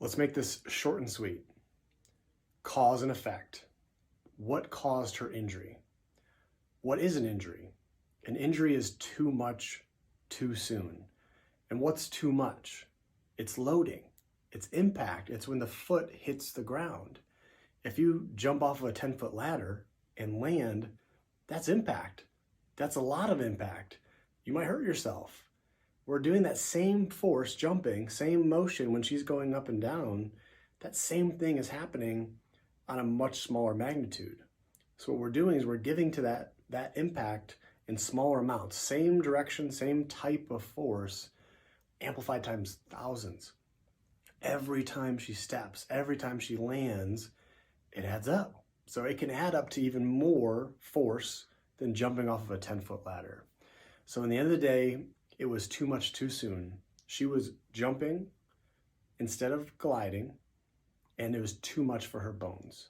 Let's make this short and sweet. Cause and effect. What caused her injury? What is an injury? An injury is too much, too soon. And what's too much? It's loading. It's impact. It's when the foot hits the ground. If you jump off of a 10-foot ladder and land, that's impact. That's a lot of impact. You might hurt yourself. We're doing that same force, jumping, same motion when she's going up and down. That same thing is happening on a much smaller magnitude. So what we're doing is we're giving to that impact in smaller amounts, same direction, same type of force, amplified times thousands. Every time she steps, every time she lands, it adds up. So it can add up to even more force than jumping off of a 10-foot ladder. So in the end of the day, it was too much too soon. She was jumping instead of gliding, and it was too much for her bones.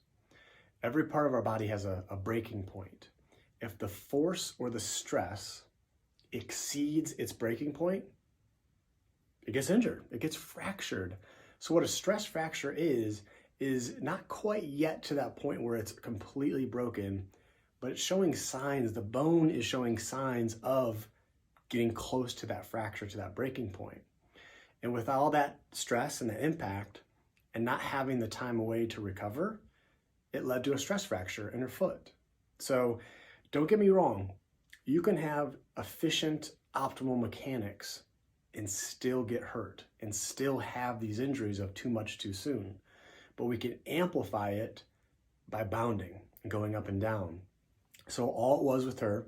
Every part of our body has a breaking point. If the force or the stress exceeds its breaking point, it gets injured, it gets fractured. So what a stress fracture is not quite yet to that point where it's completely broken, but it's showing signs, the bone is showing signs of getting close to that fracture, to that breaking point. And with all that stress and the impact and not having the time away to recover, it led to a stress fracture in her foot. So don't get me wrong, you can have efficient, optimal mechanics and still get hurt and still have these injuries of too much too soon. But we can amplify it by bounding and going up and down. So all it was with her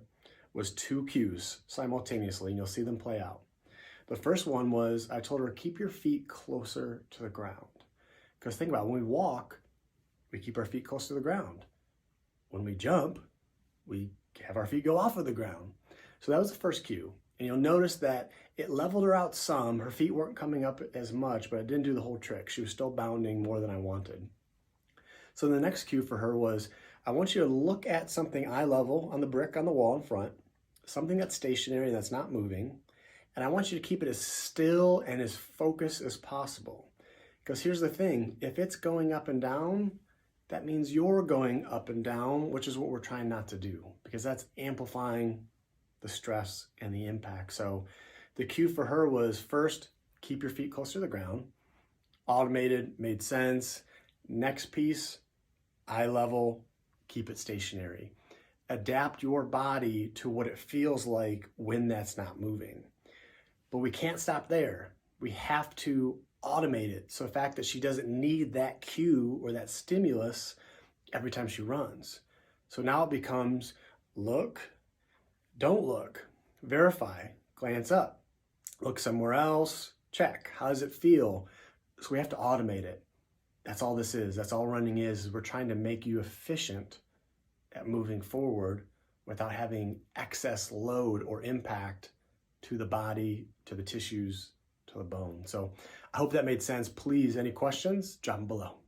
was two cues simultaneously, and you'll see them play out. The first one was I told her, keep your feet closer to the ground. Because think about it, when we walk, we keep our feet close to the ground. When we jump, we have our feet go off of the ground. So that was the first cue. And you'll notice that it leveled her out some. Her feet weren't coming up as much, but it didn't do the whole trick. She was still bounding more than I wanted. So the next cue for her was, I want you to look at something eye level on the brick on the wall in front, something that's stationary, that's not moving. And I want you to keep it as still and as focused as possible. Because here's the thing, if it's going up and down, that means you're going up and down, which is what we're trying not to do, because that's amplifying the stress and the impact. So the cue for her was first, keep your feet close to the ground. Automated, made sense. Next piece, eye level, keep it stationary. Adapt your body to what it feels like when that's not moving. But we can't stop there. We have to automate it. So the fact that she doesn't need that cue or that stimulus every time she runs. So now it becomes look, don't look, verify, glance up, look somewhere else, check. How does it feel? So we have to automate it. That's all this is. That's all running is we're trying to make you efficient at moving forward without having excess load or impact to the body, to the tissues, to the bone. So I hope that made sense. Please, any questions, drop them below.